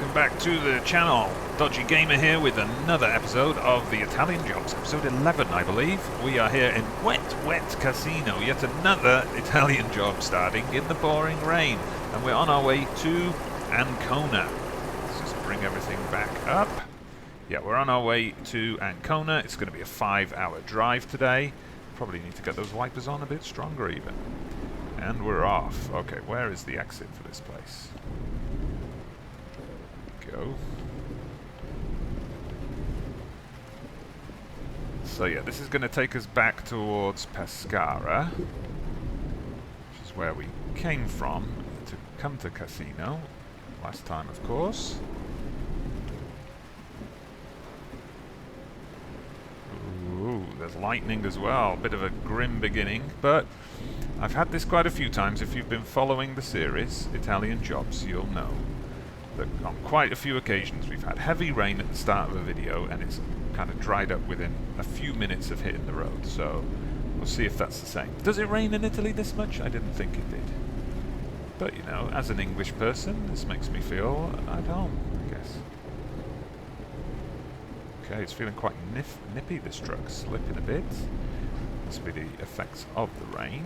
welcome back to the channel. Dodgy Gamer here with another episode of the Italian Jobs, episode 11 I believe. We are here in wet Cassino, yet another Italian job starting in the pouring rain. And we're on our way to Ancona. Let's just bring everything back up. Yeah, we're on our way to Ancona. It's going to be a 5-hour drive today. Probably need to get those wipers on a bit stronger even. And we're off. Okay, where is the exit for this place? Go. So yeah, this is going to take us back towards Pescara, which is where we came from to come to Cassino last time, of course. Ooh, there's lightning as well. Bit of a grim beginning, but I've had this quite a few times. If you've been following the series, Italian Jobs, you'll know that on quite a few occasions we've had heavy rain at the start of a video and it's kind of dried up within a few minutes of hitting the road. So we'll see if that's the same. Does it rain in Italy this much? I didn't think it did. But you know, as an English person, this makes me feel at home, I guess. Okay, it's feeling quite nippy, this truck, slipping a bit. Must be the effects of the rain.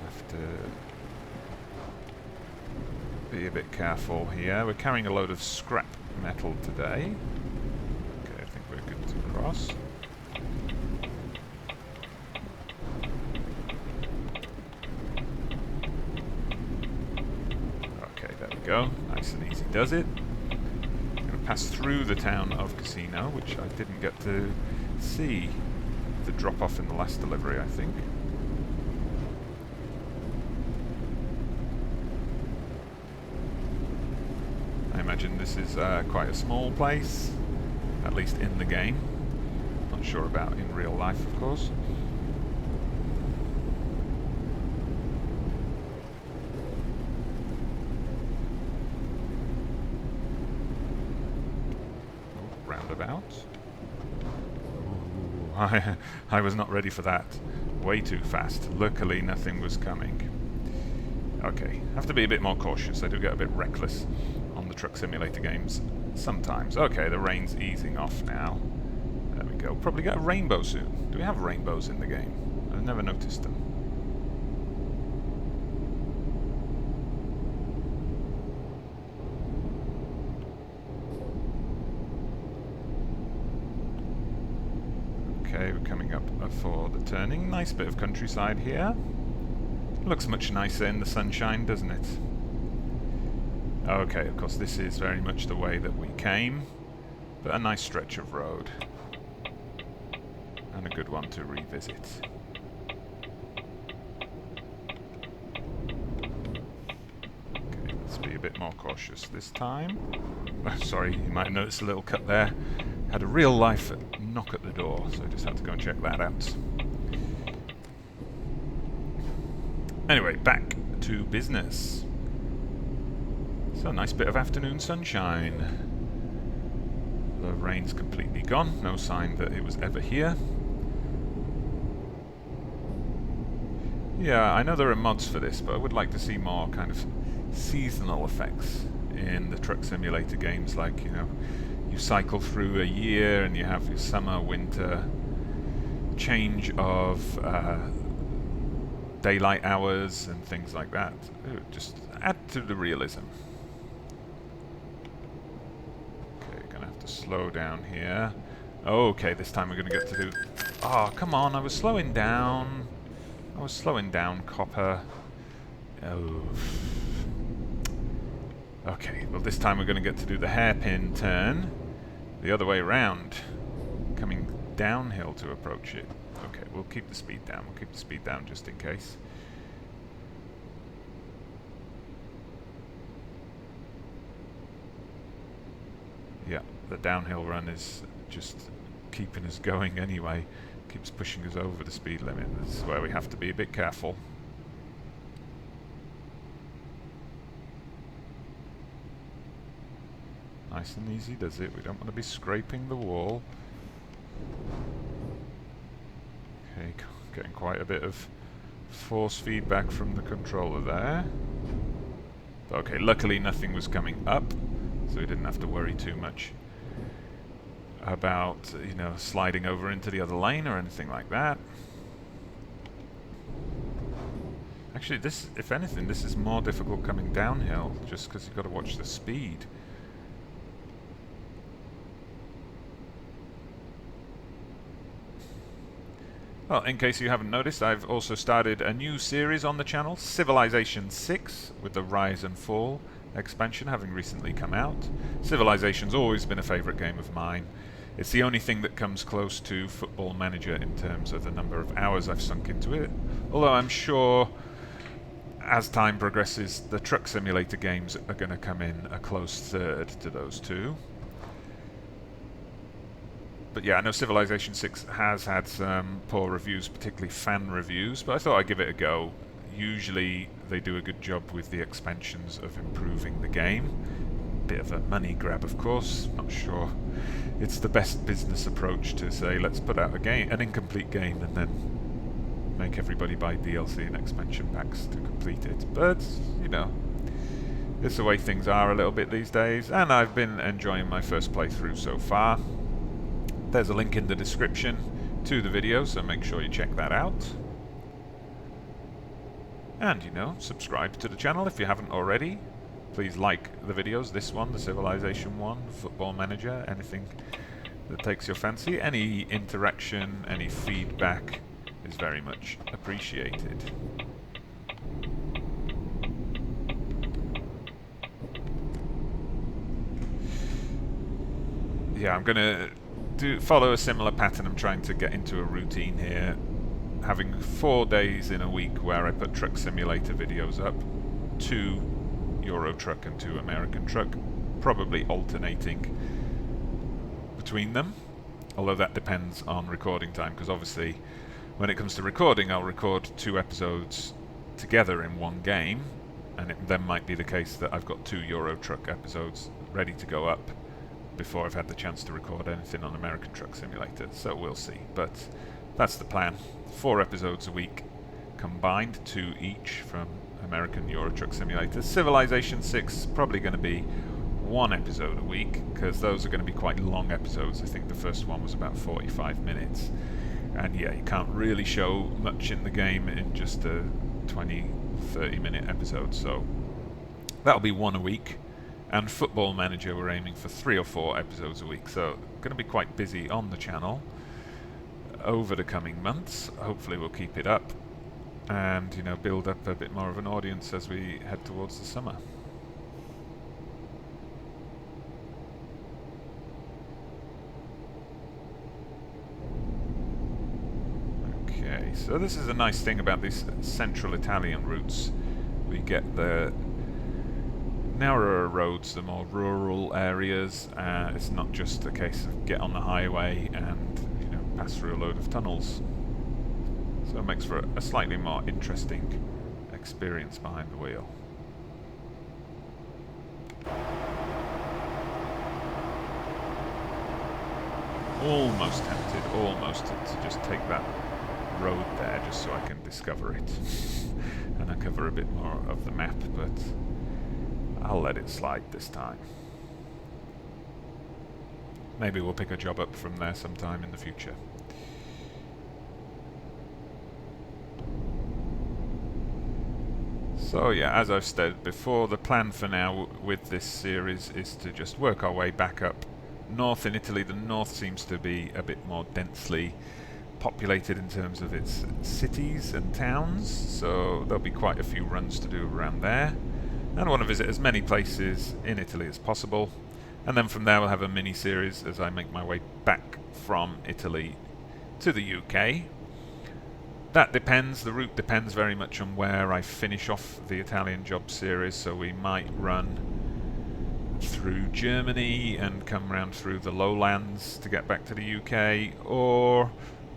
Have to be a bit careful here. We're carrying a load of scrap metal today. Okay, I think we're good to cross. Okay, there we go. Nice and easy does it. I'm going to pass through the town of Cassino, which I didn't get to see the drop-off in the last delivery, I think. I imagine this is quite a small place, at least in the game. Not sure about in real life, of course. Oh, roundabout. Ooh, I was not ready for that. Way too fast. Luckily, nothing was coming. Okay, have to be a bit more cautious. I do get a bit reckless on the truck simulator games sometimes. Okay, the rain's easing off now. There we go. Probably get a rainbow soon. Do we have rainbows in the game? I've never noticed them. Okay, we're coming up for the turning. Nice bit of countryside here. Looks much nicer in the sunshine, doesn't it? Okay, of course this is very much the way that we came, but a nice stretch of road. And a good one to revisit. Okay, let's be a bit more cautious this time. Oh, sorry, you might notice a little cut there. Had a real life knock at the door, so I just had to go and check that out. Anyway, back to business. So, a nice bit of afternoon sunshine. The rain's completely gone, no sign that it was ever here. Yeah, I know there are mods for this, but I would like to see more kind of seasonal effects in the truck simulator games, like, you know, you cycle through a year and you have your summer, winter, change of daylight hours and things like that. It would just add to the realism. Okay, gonna have to slow down here. Oh, okay, this time we're gonna get to do... Oh, come on, I was slowing down. Copper. Oh. Okay, well this time we're gonna get to do the hairpin turn the other way around, coming downhill to approach it. Okay, we'll keep the speed down. We'll keep the speed down just in case. Yeah, the downhill run is just keeping us going anyway. Keeps pushing us over the speed limit. This is where we have to be a bit careful. Nice and easy does it. We don't want to be scraping the wall. Okay, getting quite a bit of force feedback from the controller there. Okay, luckily nothing was coming up, so we didn't have to worry too much about, you know, sliding over into the other lane or anything like that. Actually, this, if anything, this is more difficult coming downhill, just because you've got to watch the speed. Well, in case you haven't noticed, I've also started a new series on the channel, Civilization 6, with the Rise and Fall expansion having recently come out. Civilization's always been a favourite game of mine. It's the only thing that comes close to Football Manager in terms of the number of hours I've sunk into it. Although I'm sure as time progresses, the truck simulator games are going to come in a close third to those two. But yeah, I know Civilization 6 has had some poor reviews, particularly fan reviews, but I thought I'd give it a go. Usually they do a good job with the expansions of improving the game. Bit of a money grab, of course. Not sure it's the best business approach to say, let's put out a game, an incomplete game, and then make everybody buy DLC and expansion packs to complete it. But, you know, it's the way things are a little bit these days, and I've been enjoying my first playthrough so far. There's a link in the description to the video, so make sure you check that out. And, you know, subscribe to the channel if you haven't already. Please like the videos, this one, the Civilization one, Football Manager, anything that takes your fancy. Any interaction, any feedback is very much appreciated. Yeah, I'm gonna follow a similar pattern. I'm trying to get into a routine here, having 4 days in a week where I put Truck Simulator videos up, 2 Euro Truck and 2 American Truck, probably alternating between them, although that depends on recording time, because obviously when it comes to recording I'll record 2 episodes together in one game, and it then might be the case that I've got 2 Euro Truck episodes ready to go up before I've had the chance to record anything on American Truck Simulator, so we'll see. But that's the plan. 4 episodes a week combined, 2 each from American Euro Truck Simulator. Civilization 6 is probably going to be 1 episode a week, because those are going to be quite long episodes. I think the first one was about 45 minutes. And yeah, you can't really show much in the game in just a 20-30 minute episode, so that'll be 1 a week. And Football Manager, we're aiming for 3 or 4 episodes a week, so going to be quite busy on the channel over the coming months. Hopefully we'll keep it up and, you know, build up a bit more of an audience as we head towards the summer. Okay, so this is a nice thing about these central Italian routes. We get the narrower roads, the more rural areas. It's not just a case of get on the highway and, you know, pass through a load of tunnels. So it makes for a slightly more interesting experience behind the wheel. Almost tempted to just take that road there just so I can discover it and uncover a bit more of the map, but I'll let it slide this time. Maybe we'll pick a job up from there sometime in the future. So yeah, as I've said before, the plan for now with this series is to just work our way back up north in Italy. The north seems to be a bit more densely populated in terms of its cities and towns, so there'll be quite a few runs to do around there. And I want to visit as many places in Italy as possible, and then from there we'll have a mini-series as I make my way back from Italy to the UK. That depends, the route depends very much on where I finish off the Italian job series, so we might run through Germany and come round through the lowlands to get back to the UK, or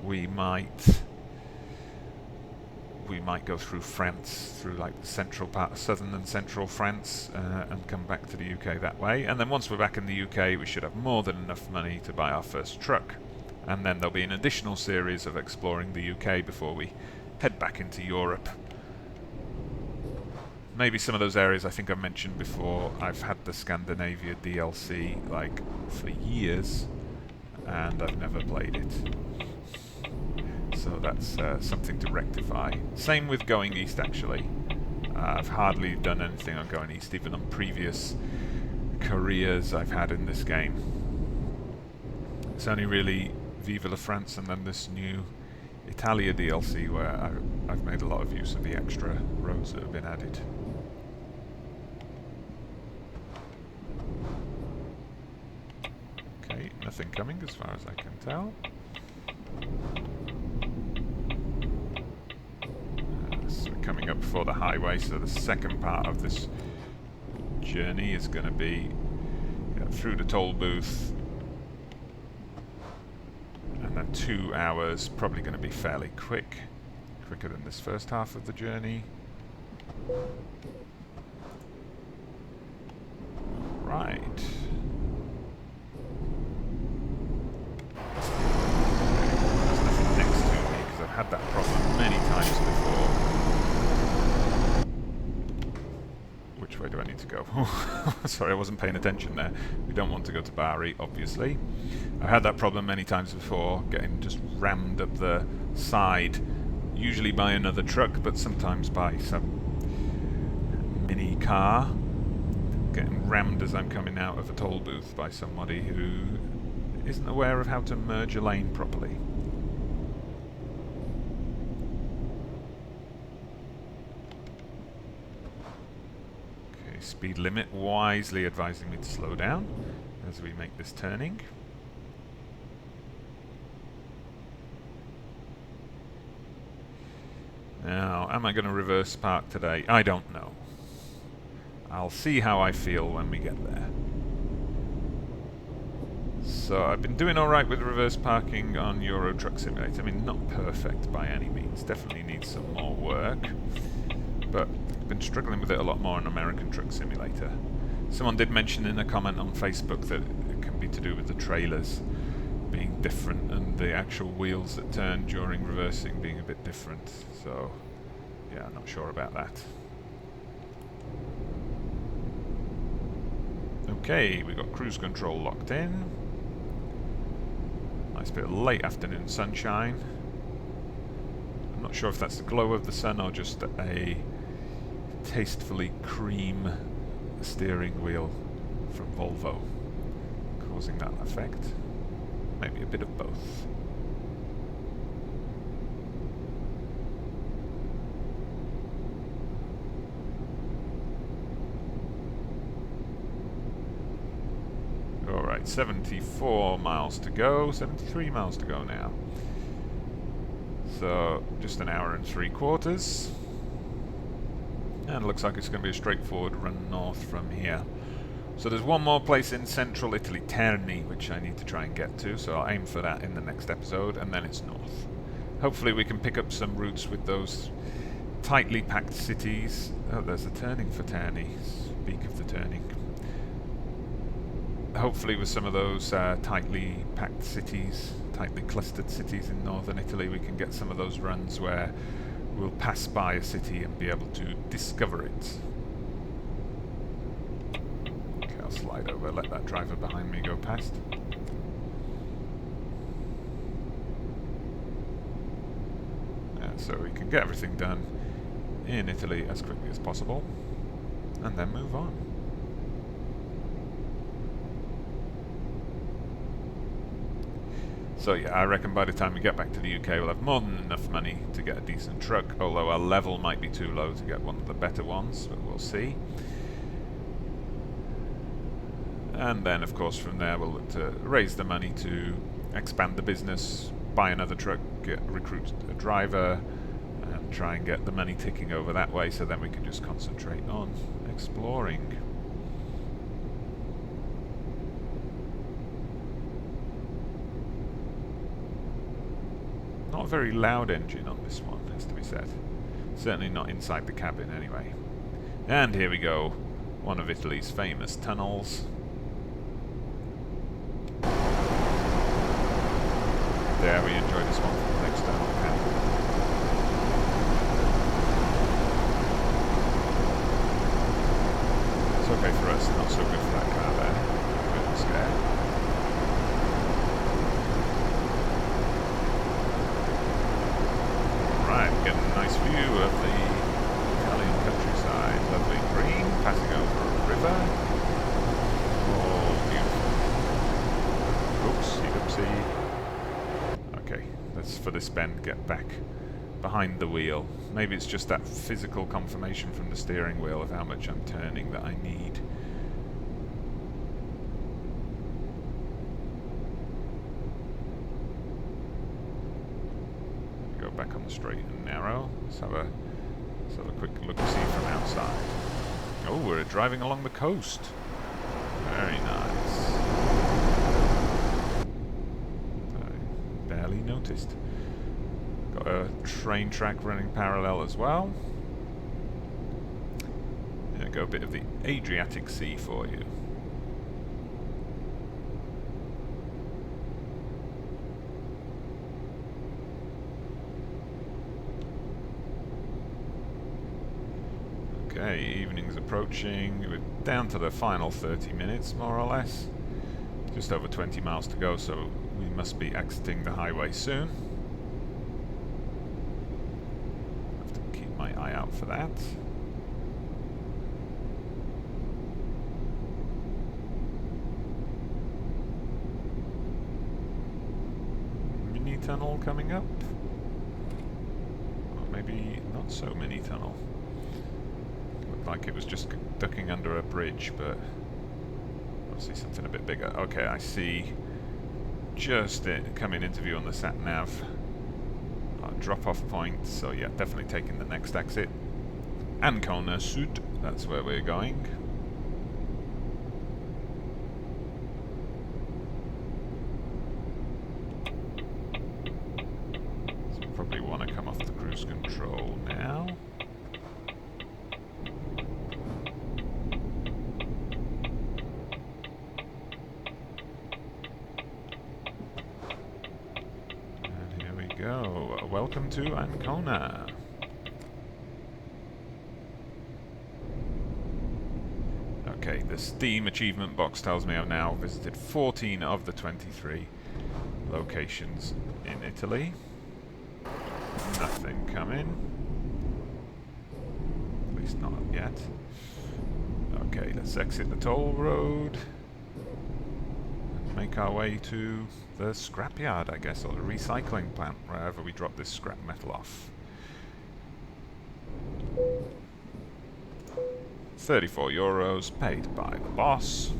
we might go through France, through like the central part, southern and central France, and come back to the UK that way. And then once we're back in the UK, we should have more than enough money to buy our first truck. And then there'll be an additional series of exploring the UK before we head back into Europe. maybe some of those areas I think I mentioned before. I've had the Scandinavia DLC like for years, and I've never played it. So that's something to rectify. Same with going east, actually. I've hardly done anything on going east, even on previous careers I've had in this game. It's only really Viva la France and then this new Italia DLC where I've made a lot of use of the extra roads that have been added. Okay, nothing coming as far as I can tell. So we're coming up before the highway, so the second part of this journey is going to be through the toll booth, and then 2 hours, probably going to be fairly quicker than this first half of the journey. Right. There's nothing next to me because I've had that problem many times before. Which way do I need to go? Sorry, I wasn't paying attention there. We don't want to go to Bari, obviously. I've had that problem many times before, getting just rammed up the side, usually by another truck, but sometimes by some mini car. Getting rammed as I'm coming out of a toll booth by somebody who isn't aware of how to merge a lane properly. Speed limit wisely advising me to slow down as we make this turning. Now, am I going to reverse park today? I don't know. I'll see how I feel when we get there. So I've been doing alright with reverse parking on Euro Truck Simulator. I mean, not perfect by any means. Definitely needs some more work. But I've been struggling with it a lot more on American Truck Simulator. Someone did mention in a comment on Facebook that it can be to do with the trailers being different and the actual wheels that turn during reversing being a bit different. So, yeah, I'm not sure about that. Okay, we've got cruise control locked in. Nice bit of late afternoon sunshine. I'm not sure if that's the glow of the sun or just a tastefully cream steering wheel from Volvo causing that effect. Maybe a bit of both. Alright, 74 miles to go, 73 miles to go now. So, just an hour and 3/4. And it looks like it's going to be a straightforward run north from here. So there's one more place in central Italy, Terni, which I need to try and get to, so I'll aim for that in the next episode, and then it's north. Hopefully we can pick up some routes with those tightly packed cities. Oh, there's a turning for Terni. Speak of the turning. Hopefully with some of those tightly packed cities, tightly clustered cities in northern Italy, we can get some of those runs where we'll pass by a city and be able to discover it. Okay, I'll slide over, let that driver behind me go past. So we can get everything done in Italy as quickly as possible, and then move on. So yeah, I reckon by the time we get back to the UK we'll have more than enough money to get a decent truck, although our level might be too low to get one of the better ones, but we'll see. And then of course from there we'll look to raise the money to expand the business, buy another truck, recruit a driver, and try and get the money ticking over that way, so then we can just concentrate on exploring. Not a very loud engine on this one, has to be said. Certainly not inside the cabin anyway. And here we go, one of Italy's famous tunnels. There, we enjoy this one from the external camera. for this bend, get back behind the wheel. Maybe it's just that physical confirmation from the steering wheel of how much I'm turning that I need. Go back on the straight and narrow. Let's have a quick look-see from outside. Oh, we're driving along the coast. Very nice. I barely noticed. Got a train track running parallel as well. There we go, a bit of the Adriatic Sea for you. Okay, evening's approaching. We're down to the final 30 minutes, more or less. Just over 20 miles to go, so we must be exiting the highway soon. Have to keep my eye out for that. Mini tunnel coming up. Or maybe not so mini tunnel. Like it was just ducking under a bridge, but obviously something a bit bigger. Okay, I see just it coming into view on the sat-nav. Drop-off point, so yeah, definitely taking the next exit. Ancona Sud, that's where we're going. So we probably want to come off the cruise control now. Welcome to Ancona. Okay, the Steam achievement box tells me I've now visited 14 of the 23 locations in Italy. Nothing coming. At least not yet. Okay, let's exit the toll road. Make our way to the scrapyard, I guess, or the recycling plant, wherever we drop this scrap metal off. 34 euros paid by the boss.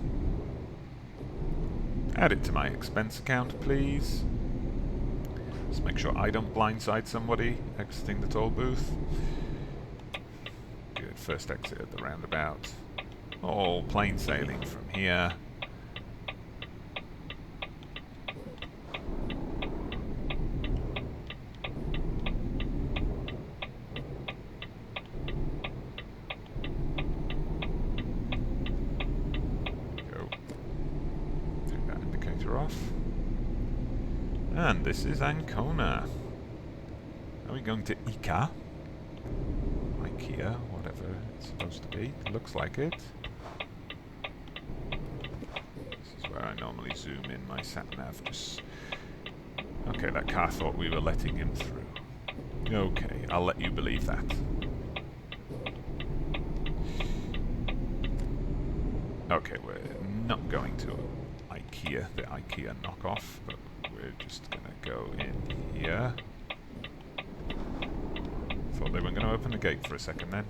Add it to my expense account, please. Just make sure I don't blindside somebody exiting the toll booth. Good, first exit at the roundabout. All plain sailing from here. And this is Ancona. Are we going to IKEA? IKEA, whatever it's supposed to be. It looks like it. This is where I normally zoom in my sat-nav. Just okay, that car thought we were letting him through. Okay, I'll let you believe that. Okay, we're not going to IKEA, the IKEA knockoff, but we're just gonna go in here. Thought they weren't gonna open the gate for a second then.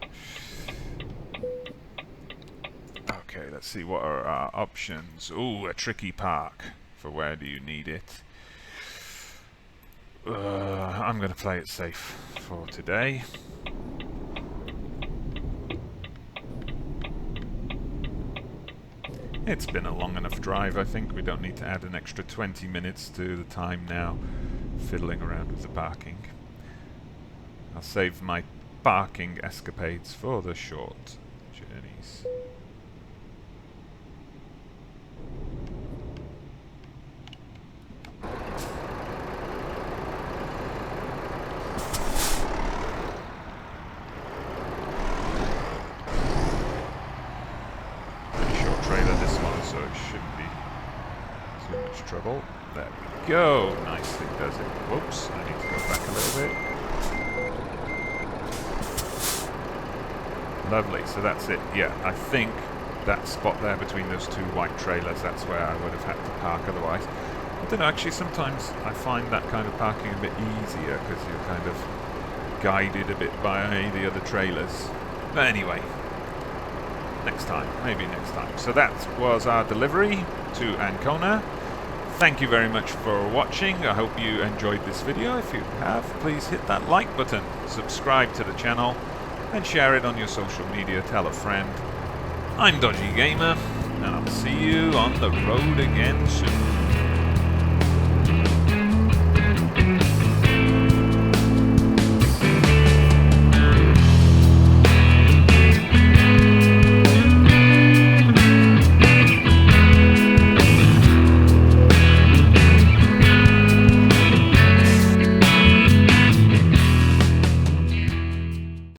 Okay, let's see what are our options. Ooh, a tricky park. For where do you need it? I'm gonna play it safe for today. It's been a long enough drive, I think. We don't need to add an extra 20 minutes to the time now fiddling around with the parking. I'll save my parking escapades for the short journeys. Trouble. There we go. Nicely does it. Whoops, I need to go back a little bit. Lovely, so that's it. Yeah, I think that spot there between those two white trailers, that's where I would have had to park otherwise. I don't know, actually sometimes I find that kind of parking a bit easier because you're kind of guided a bit by the other trailers. But anyway, next time, maybe next time. So that was our delivery to Ancona. Thank you very much for watching. I hope you enjoyed this video. If you have, please hit that like button, subscribe to the channel, and share it on your social media. Tell a friend. I'm Dodgy Gamer, and I'll see you on the road again soon.